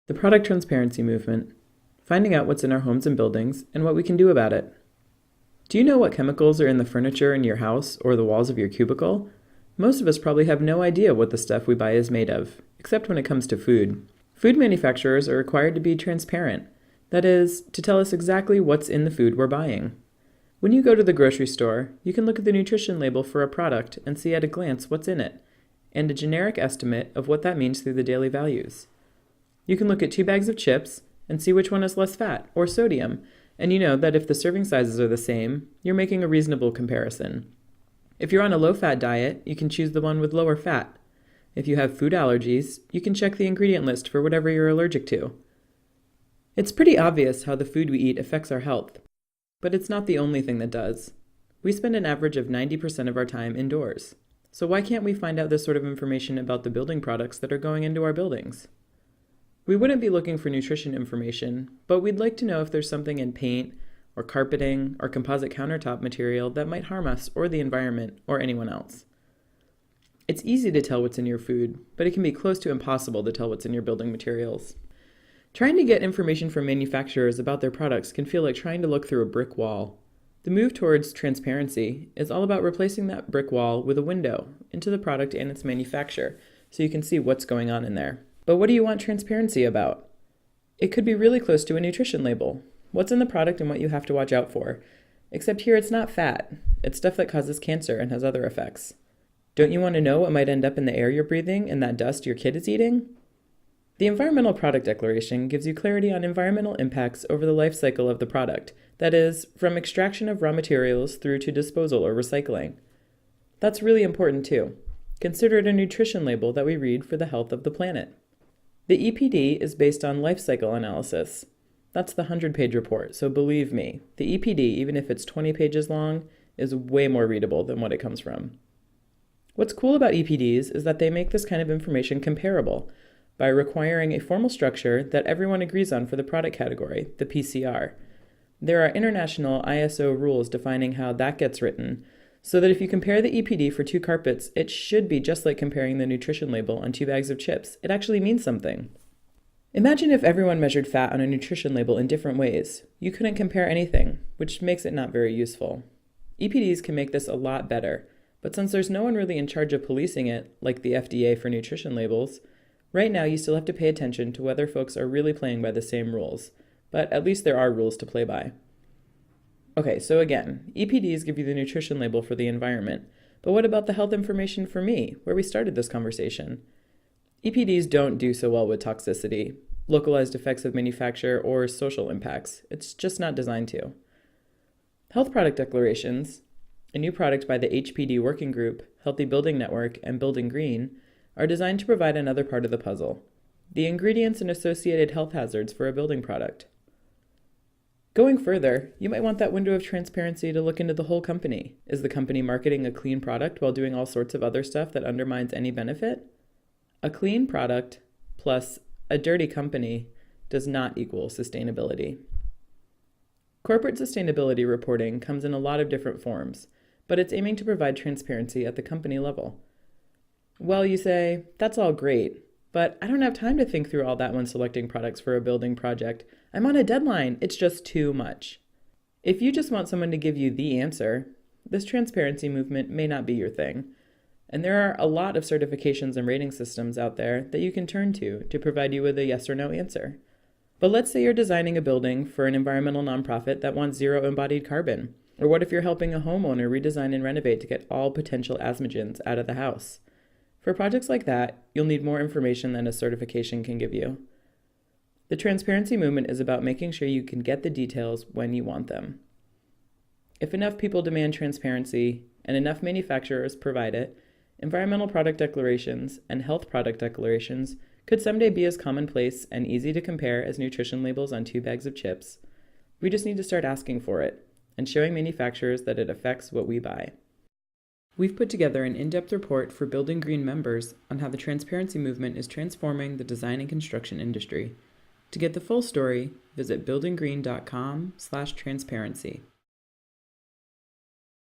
The product transparency movement, finding out what's in our homes and buildings and what we can do about it. Do you know what chemicals are in the furniture in your house or the walls of your cubicle? Most of us probably have no idea what the stuff we buy is made of, except when it comes to food. Food manufacturers are required to be transparent, that is, to tell us exactly what's in the food we're buying. When you go to the grocery store, you can look at the nutrition label for a product and see at a glance what's in it, and a generic estimate of what that means through the daily values. You can look at 2 bags of chips and see which one has less fat or sodium, and you know that if the serving sizes are the same, you're making a reasonable comparison. If you're on a low-fat diet, you can choose the one with lower fat. If you have food allergies, you can check the ingredient list for whatever you're allergic to. It's pretty obvious how the food we eat affects our health, but it's not the only thing that does. We spend an average of 90% of our time indoors. So why can't we find out this sort of information about the building products that are going into our buildings? We wouldn't be looking for nutrition information, but we'd like to know if there's something in paint, or carpeting, or composite countertop material that might harm us or the environment or anyone else. It's easy to tell what's in your food, but it can be close to impossible to tell what's in your building materials. Trying to get information from manufacturers about their products can feel like trying to look through a brick wall. The move towards transparency is all about replacing that brick wall with a window into the product and its manufacturer, so you can see what's going on in there. But what do you want transparency about? It could be really close to a nutrition label. What's in the product and what you have to watch out for. Except here it's not fat. It's stuff that causes cancer and has other effects. Don't you want to know what might end up in the air you're breathing and that dust your kid is eating? The Environmental Product Declaration gives you clarity on environmental impacts over the life cycle of the product, that is, from extraction of raw materials through to disposal or recycling. That's really important too. Consider it a nutrition label that we read for the health of the planet. The EPD is based on life cycle analysis. That's the 100-page report, so believe me, the EPD, even if it's 20 pages long, is way more readable than what it comes from. What's cool about EPDs is that they make this kind of information comparable by requiring a formal structure that everyone agrees on for the product category, the PCR. There are international ISO rules defining how that gets written, so that if you compare the EPD for 2 carpets, it should be just like comparing the nutrition label on 2 bags of chips. It actually means something. Imagine if everyone measured fat on a nutrition label in different ways. You couldn't compare anything, which makes it not very useful. EPDs can make this a lot better, but since there's no one really in charge of policing it, like the FDA for nutrition labels, right now you still have to pay attention to whether folks are really playing by the same rules, but at least there are rules to play by. Okay, so again, EPDs give you the nutrition label for the environment, but what about the health information for me, where we started this conversation? EPDs don't do so well with toxicity, localized effects of manufacture, or social impacts. It's just not designed to. Health product declarations, a new product by the HPD Working Group, Healthy Building Network, and Building Green, are designed to provide another part of the puzzle, the ingredients and associated health hazards for a building product. Going further, you might want that window of transparency to look into the whole company. Is the company marketing a clean product while doing all sorts of other stuff that undermines any benefit? A clean product plus a dirty company does not equal sustainability. Corporate sustainability reporting comes in a lot of different forms, but it's aiming to provide transparency at the company level. Well, you say, that's all great, but I don't have time to think through all that when selecting products for a building project. I'm on a deadline. It's just too much. If you just want someone to give you the answer, this transparency movement may not be your thing. And there are a lot of certifications and rating systems out there that you can turn to provide you with a yes or no answer. But let's say you're designing a building for an environmental nonprofit that wants 0 embodied carbon. Or what if you're helping a homeowner redesign and renovate to get all potential asthmagens out of the house? For projects like that, you'll need more information than a certification can give you. The transparency movement is about making sure you can get the details when you want them. If enough people demand transparency and enough manufacturers provide it, environmental product declarations and health product declarations could someday be as commonplace and easy to compare as nutrition labels on 2 bags of chips. We just need to start asking for it and showing manufacturers that it affects what we buy. We've put together an in-depth report for Building Green members on how the transparency movement is transforming the design and construction industry. To get the full story, visit buildinggreen.com/transparency.